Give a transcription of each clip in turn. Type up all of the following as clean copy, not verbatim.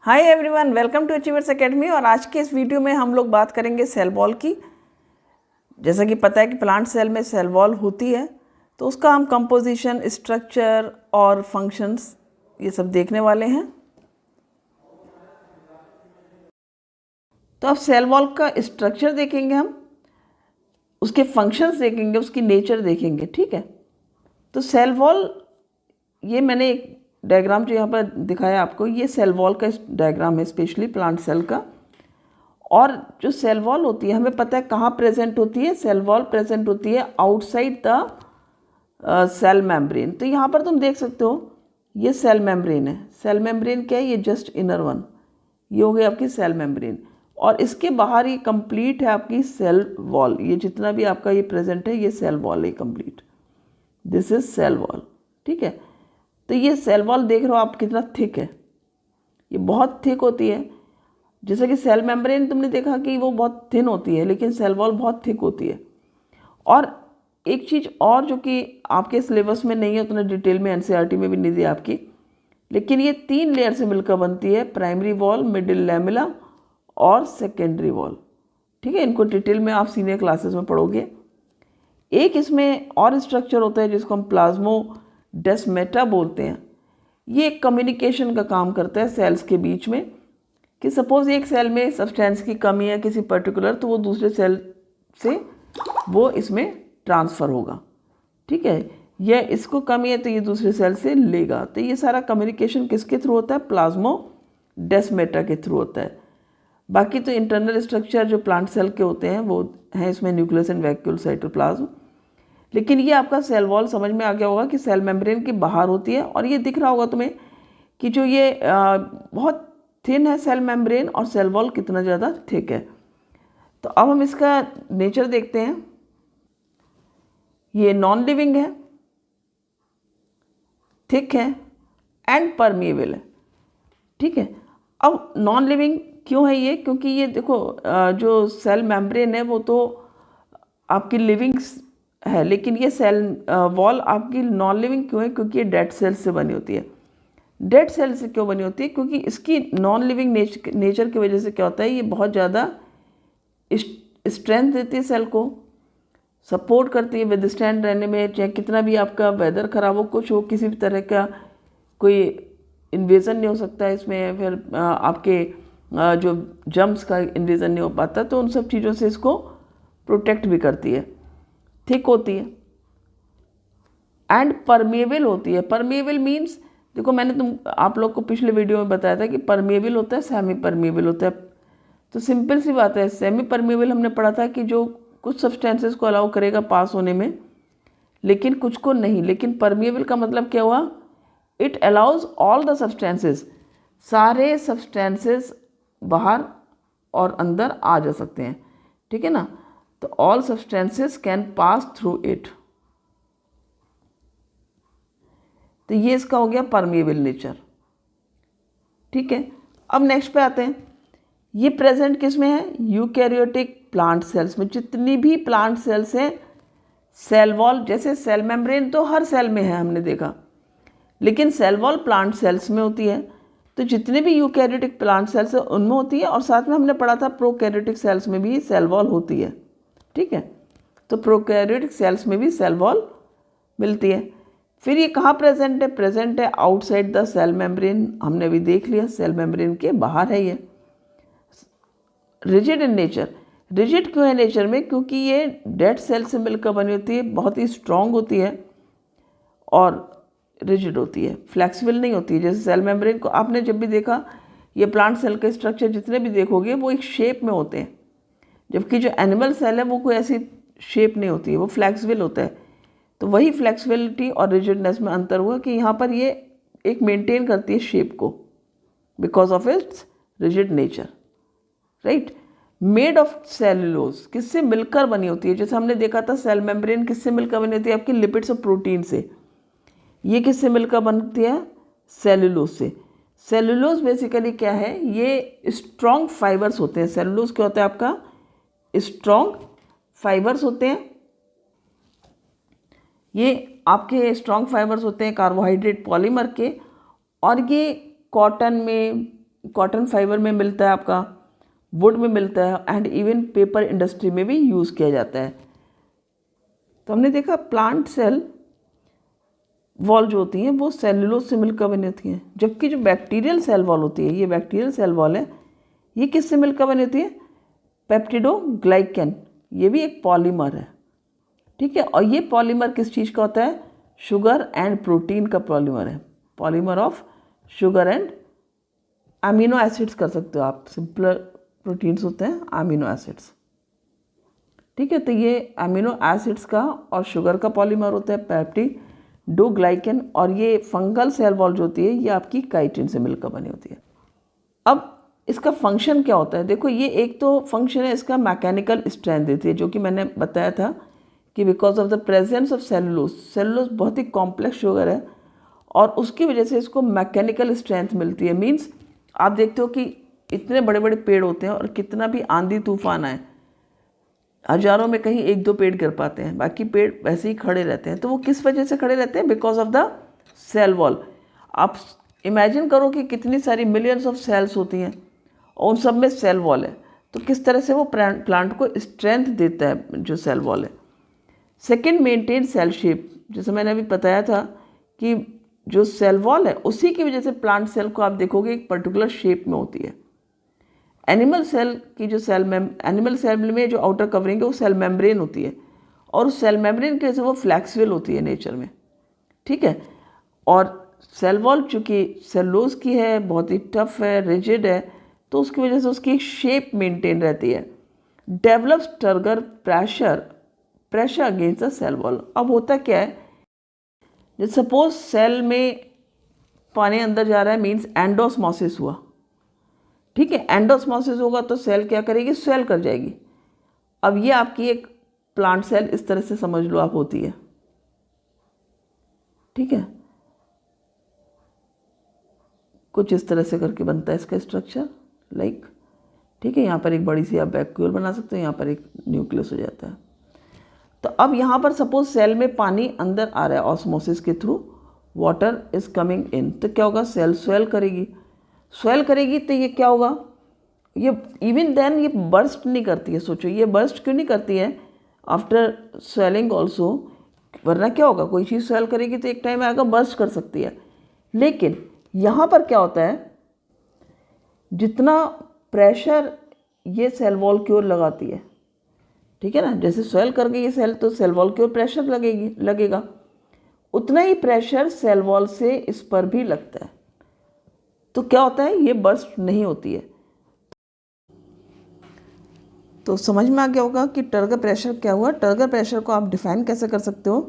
Hi everyone, welcome to achievers academy. और आज के इस वीडियो में हम लोग बात करेंगे सेल वॉल की। जैसा कि पता है कि प्लांट सेल में सेल वॉल होती है, तो उसका हम कंपोजिशन, स्ट्रक्चर और फंक्शंस ये सब देखने वाले हैं। तो अब सेल वॉल का स्ट्रक्चर देखेंगे, हम उसके फंक्शंस देखेंगे, उसकी नेचर देखेंगे। ठीक है, तो सेल वॉल, ये मैंने एक डायग्राम जो यहाँ पर दिखाया आपको, ये सेल वॉल का डायग्राम है, स्पेशली प्लांट सेल का। और जो सेल वॉल होती है, हमें पता है कहाँ प्रेजेंट होती है। सेल वॉल प्रेजेंट होती है आउटसाइड द सेल मेम्ब्रेन। तो यहाँ पर तुम देख सकते हो, ये सेल मेम्ब्रेन है। सेल मेम्ब्रेन क्या है? ये जस्ट इनर वन, ये हो गई आपकी सेल मेम्ब्रेन। और इसके बाहर ये कंप्लीट है आपकी सेल वॉल। ये जितना भी आपका ये प्रेजेंट है, ये सेल वॉल है complete. This is cell wall. ठीक है, तो ये सेल वॉल देख रहे हो आप कितना थिक है। ये बहुत थिक होती है। जैसे कि सेल मेम्ब्रेन तुमने देखा कि वो बहुत थिन होती है, लेकिन सेल वॉल बहुत थिक होती है। और एक चीज़ और जो कि आपके सिलेबस में नहीं है उतना डिटेल में, एनसीईआरटी में भी नहीं दी आपकी, लेकिन ये 3 लेयर से मिलकर बनती है। प्राइमरी वॉल, मिडिल लैमेला और सेकेंडरी वॉल। ठीक है, इनको डिटेल में आप सीनियर क्लासेस में पढ़ोगे। एक इसमें और स्ट्रक्चर होता है जिसको हम प्लाज्मोडेस्माटा बोलते हैं। ये एक कम्युनिकेशन का काम करता है सेल्स के बीच में, कि सपोज एक सेल में सब्सटेंस की कमी है किसी पर्टिकुलर, तो वो दूसरे सेल से वो इसमें ट्रांसफ़र होगा। ठीक है, यह इसको कमी है तो ये दूसरे सेल से लेगा। तो ये सारा कम्युनिकेशन किसके थ्रू होता है? प्लाज्मोडेस्माटा के थ्रू होता है। बाकी तो इंटरनल स्ट्रक्चर जो प्लांट सेल के होते हैं वो हैं इसमें न्यूक्लियस एंड वैक्यूल साइटोप्लाज्म। लेकिन ये आपका सेल वॉल समझ में आ गया होगा कि सेल मेम्ब्रेन के बाहर होती है। और ये दिख रहा होगा तुम्हें कि जो ये बहुत थिन है सेल मेम्ब्रेन, और सेल वॉल कितना ज़्यादा थिक है। तो अब हम इसका नेचर देखते हैं। ये नॉन लिविंग है, थिक है एंड परमिएबल है। ठीक है, अब नॉन लिविंग क्यों है ये? क्योंकि ये देखो, जो सेल मेम्ब्रेन है वो तो आपकी लिविंग है, लेकिन ये सेल वॉल आपकी नॉन लिविंग क्यों है? क्योंकि ये डेड सेल से बनी होती है। डेड सेल से क्यों बनी होती है? क्योंकि इसकी नॉन लिविंग नेचर की वजह से क्या होता है, ये बहुत ज़्यादा स्ट्रेंथ देती है सेल को, सपोर्ट करती है विदस्टैंड रहने में। चाहे कितना भी आपका वेदर ख़राब हो, कुछ हो, किसी भी तरह का कोई इन्वेजन नहीं हो सकता इसमें। फिर आपके जो जम्स का इन्वेजन नहीं हो पाता, तो उन सब चीज़ों से इसको प्रोटेक्ट भी करती है। थिक होती है एंड परमिएबल होती है। परमिएबल मीन्स, देखो मैंने आप लोग को पिछले वीडियो में बताया था कि परमिएबल होता है, सेमी परमिएबल होता है। तो सिंपल सी बात है, सेमी परमिएबल हमने पढ़ा था कि जो कुछ सब्सटेंसेस को अलाउ करेगा पास होने में, लेकिन कुछ को नहीं। लेकिन परमिएबल का मतलब क्या हुआ? It allows all the substances, सारे सब्सटेंसेस बाहर और अंदर आ जा सकते हैं। ठीक है ना, तो all substances can pass through it. तो ये इसका हो गया परमिएबल नेचर। ठीक है, अब नेक्स्ट पे आते हैं। ये प्रेजेंट किस में है? यूकैरियोटिक प्लांट सेल्स में। जितनी भी प्लांट सेल्स हैं, सेल वॉल, जैसे सेल मेम्ब्रेन तो हर सेल में है हमने देखा, लेकिन सेल वॉल प्लांट सेल्स में होती है। तो जितने भी यूकैरियोटिक प्लांट सेल्स हैं उनमें होती है। और साथ में हमने पढ़ा था प्रोकैरियोटिक सेल्स में भी सेल वॉल होती है। ठीक है, तो प्रोकैरियोटिक सेल्स में भी सेल वॉल मिलती है। फिर ये कहाँ प्रेजेंट है? प्रेजेंट है आउटसाइड द सेल मेम्ब्रेन। हमने अभी देख लिया, सेल मेम्ब्रेन के बाहर है ये। Rigid in nature. रिजिड क्यों है नेचर में? क्योंकि ये डेड सेल से मिलकर बनी होती है, बहुत ही स्ट्रॉन्ग होती है और रिजिड होती है, फ्लेक्सिबल नहीं होती है। जैसे सेल मेम्ब्रेन को आपने जब भी देखा, ये प्लांट सेल के स्ट्रक्चर जितने भी देखोगे वो एक शेप में होते हैं, जबकि जो एनिमल सेल है वो कोई ऐसी शेप नहीं होती है, वो फ्लेक्सिबल होता है। तो वही फ्लेक्सिबिलिटी और रिजिडनेस में अंतर हुआ कि यहाँ पर ये एक मेंटेन करती है शेप को, because of its rigid nature. Right, made of cellulose, किससे मिलकर बनी होती है? जैसे हमने देखा था सेल मेम्ब्रेन किससे मिलकर बनी होती है? आपकी लिपिड्स और प्रोटीन से। ये किससे मिलकर बनती है? सेलुलोज से। सेलुलोज बेसिकली क्या है? ये स्ट्रॉन्ग फाइबर्स होते हैं। सेलुलोज क्या होता है आपका? स्ट्रॉन्ग फाइबर्स होते हैं। ये आपके स्ट्रॉन्ग फाइबर्स होते हैं कार्बोहाइड्रेट पॉलीमर के। और ये कॉटन में, कॉटन फाइबर में मिलता है, आपका वुड में मिलता है, एंड इवन पेपर इंडस्ट्री में भी यूज़ किया जाता है। तो हमने देखा प्लांट सेल वॉल जो होती हैं वो सेलुलोज से मिलकर बनी होती हैं, जबकि जो बैक्टीरियल सेल वॉल होती है, ये बैक्टीरियल सेल वॉल है, ये किससे मिलकर बनी होती है? पेप्टिडोग्लाइकन, ये भी एक पॉलीमर है, ठीक है। और ये पॉलीमर किस चीज़ का होता है? शुगर एंड प्रोटीन का पॉलीमर है, polymer of sugar and amino acids कर सकते हो आप, सिंपलर प्रोटीन्स होते हैं अमीनो एसिड्स, ठीक है। तो ये अमीनो एसिड्स का और शुगर का पॉलीमर होता है पेप्टिडोग्लाइकन, और ये फंगल सेल वॉल जो होती है ये आपकी काइटिन से मिलकर बनी होती है। अब इसका फंक्शन क्या होता है? देखो, ये एक तो फंक्शन है इसका मैकेनिकल स्ट्रेंथ देती है, जो कि मैंने बताया था कि because of the presence of cellulose, cellulose बहुत ही कॉम्प्लेक्स शुगर है और उसकी वजह से इसको मैकेनिकल स्ट्रेंथ मिलती है। मीन्स आप देखते हो कि इतने बड़े बड़े पेड़ होते हैं और कितना भी आंधी तूफान आए, हजारों में कहीं एक दो पेड़ गिर पाते हैं, बाकी पेड़ वैसे ही खड़े रहते हैं। तो वो किस वजह से खड़े रहते हैं? Because of the cell wall. आप इमेजिन करो कि कितनी सारी मिलियंस ऑफ सेल्स होती हैं और उन सब में सेल वॉल है, तो किस तरह से वो प्लांट को स्ट्रेंथ देता है जो सेल वॉल है। Second, maintain cell shape. जैसे मैंने अभी बताया था कि जो सेल वॉल है उसी की वजह से प्लांट सेल को आप देखोगे एक पर्टिकुलर शेप में होती है। एनिमल सेल की जो एनिमल सेल में जो आउटर कवरिंग है वो सेल मेम्ब्रेन होती है, और उस सेल मेम्ब्रेन की वजह से वो फ्लैक्सिबल होती है नेचर में, ठीक है। और सेल वॉल चूँकि सेलुलोज की है, बहुत ही टफ है, रिजिड है, तो उसकी वजह से उसकी शेप मेंटेन रहती है। Develops turgor pressure against the cell wall. अब होता क्या है, जैसे सपोज सेल में पानी अंदर जा रहा है, मीन्स एंडोस्मोसिस हुआ, ठीक है। एंडोस्मोसिस होगा तो सेल क्या करेगी? स्वेल कर जाएगी। अब ये आपकी एक प्लांट सेल इस तरह से समझ लो आप होती है, ठीक है। कुछ इस तरह से करके बनता है इसका स्ट्रक्चर, लाइक, ठीक है। यहाँ पर एक बड़ी सी आप वैक्यूल बना सकते हो, यहाँ पर एक न्यूक्लियस हो जाता है। तो अब यहाँ पर सपोज सेल में पानी अंदर आ रहा है ऑस्मोसिस के through, water is coming in, तो क्या होगा? सेल स्वेल करेगी तो ये क्या होगा? ये इवन देन ये बर्स्ट नहीं करती है। सोचो ये बर्स्ट क्यों नहीं करती है आफ्टर स्वेलिंग ऑल्सो, वरना क्या होगा? कोई चीज़ स्वेल करेगी तो एक टाइम आएगा बर्स्ट कर सकती है। लेकिन यहाँ पर क्या होता है, जितना प्रेशर ये सेल वॉल की ओर लगाती है, ठीक है ना, जैसे स्वेल कर गई ये सेल तो सेल वॉल की ओर प्रेशर लगेगा, उतना ही प्रेशर सेल वॉल से इस पर भी लगता है। तो क्या होता है? ये बर्स्ट नहीं होती है। तो समझ में आ गया होगा कि टर्गर प्रेशर क्या हुआ। टर्गर प्रेशर को आप डिफाइन कैसे कर सकते हो?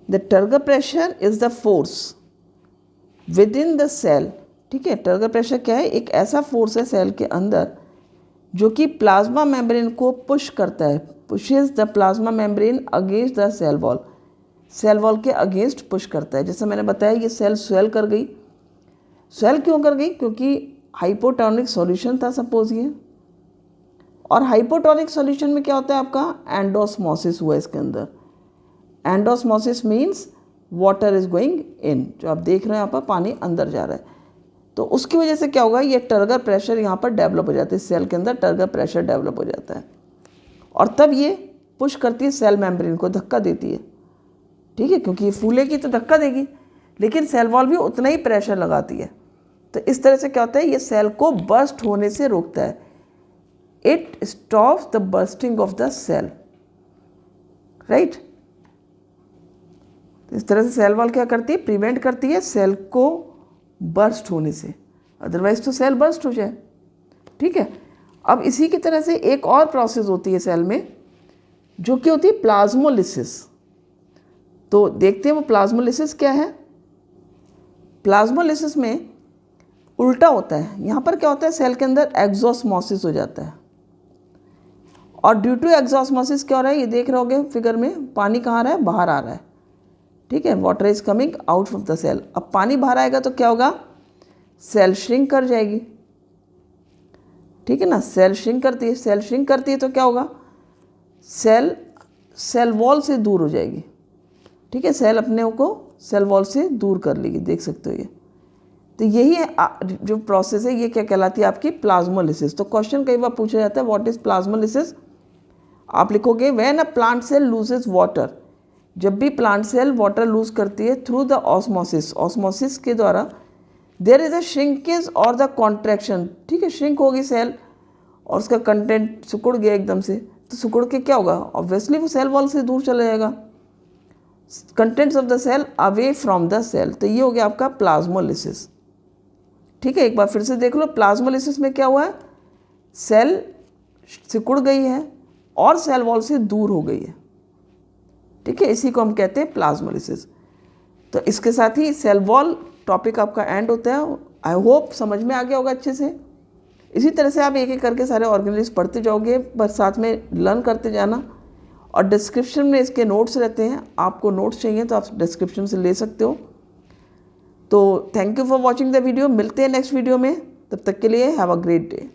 The turgor pressure is the force within the cell, ठीक है। टर्गर प्रेशर क्या है? एक ऐसा फोर्स है सेल के अंदर जो कि प्लाज्मा मेम्ब्रेन को पुश करता है, pushes the plasma membrane against the cell wall, cell wall के अगेंस्ट पुश करता है। जैसे मैंने बताया ये सेल स्वेल कर गई। स्वेल क्यों कर गई? क्योंकि हाइपोटोनिक सॉल्यूशन था सपोज ये, और हाइपोटोनिक सॉल्यूशन में क्या होता है आपका? एंडोस्मोसिस हुआ इसके अंदर। Endosmosis means water is going in, जो आप देख रहे हैं यहाँ पर पानी अंदर जा रहा है। तो उसकी वजह से क्या होगा? ये टर्गर प्रेशर यहाँ पर डेवलप हो जाता है, सेल के अंदर टर्गर प्रेशर डेवलप हो जाता है, और तब ये पुश करती है सेल मेम्ब्रेन को, धक्का देती है, ठीक है। क्योंकि ये फूलेगी तो धक्का देगी, लेकिन सेल वॉल भी उतना ही प्रेशर लगाती है। तो इस तरह से क्या होता है? ये सेल को बर्स्ट होने से रोकता है। It stops the bursting of the cell, right. इस तरह से सेल वॉल क्या करती है? प्रिवेंट करती है सेल को बर्स्ट होने से, अदरवाइज तो सेल बर्स्ट हो जाए, ठीक है। अब इसी की तरह से एक और प्रोसेस होती है सेल में, जो कि होती है प्लाज्मोलिसिस। तो देखते हैं वो प्लाज्मोलिसिस क्या है। प्लाज्मोलिसिस में उल्टा होता है। यहाँ पर क्या होता है? सेल के अंदर एक्सोस्मोसिस हो जाता है, और ड्यू टू एक्सोस्मोसिस क्या हो रहा है? ये देख रहे होगे फिगर में, पानी कहाँ आ रहा है? बाहर आ रहा है, ठीक है। Water is coming out of the cell. अब पानी बाहर आएगा तो क्या होगा? सेल श्रिंक कर जाएगी, ठीक है ना। सेल श्रिंक करती है, सेल श्रिंक करती है तो क्या होगा? सेल वॉल से दूर हो जाएगी, ठीक है। सेल अपने को सेल वॉल से दूर कर लेगी, देख सकते हो ये। तो यही जो प्रोसेस है ये क्या कहलाती है आपकी प्लाज्मोलिसिस। तो क्वेश्चन कई बार पूछा जाता है व्हाट इज प्लाज्मोलिसिस। आप लिखोगे when a plant cell loses water, जब भी प्लांट सेल वाटर लूज करती है थ्रू द ऑस्मोसिस, ऑस्मोसिस के द्वारा, देयर इज अ श्रिंकेज और द कॉन्ट्रैक्शन, ठीक है, श्रिंक होगी सेल और उसका कंटेंट सिकुड़ गया एकदम से, तो सिकुड़ के क्या होगा, ऑब्वियसली वो सेल वॉल से दूर चला जाएगा, contents of the cell away from the cell. तो ये हो गया आपका प्लाज्मोलिसिस। ठीक है, एक बार फिर से देख लो, प्लाज्मोलिसिस में क्या हुआ है, सेल सिकुड़ गई है और सेल वॉल से दूर हो गई है। ठीक है, इसी को हम कहते हैं प्लाज्मोलिसिस। तो इसके साथ ही सेल वॉल टॉपिक आपका एंड होता है। आई होप समझ में आ गया होगा अच्छे से। इसी तरह से आप एक एक करके सारे ऑर्गेनेल्स पढ़ते जाओगे, पर साथ में लर्न करते जाना। और डिस्क्रिप्शन में इसके नोट्स रहते हैं, आपको नोट्स चाहिए तो आप डिस्क्रिप्शन से ले सकते हो। तो thank you for watching the video. मिलते हैं नेक्स्ट वीडियो में, तब तक के लिए हैव अ ग्रेट डे।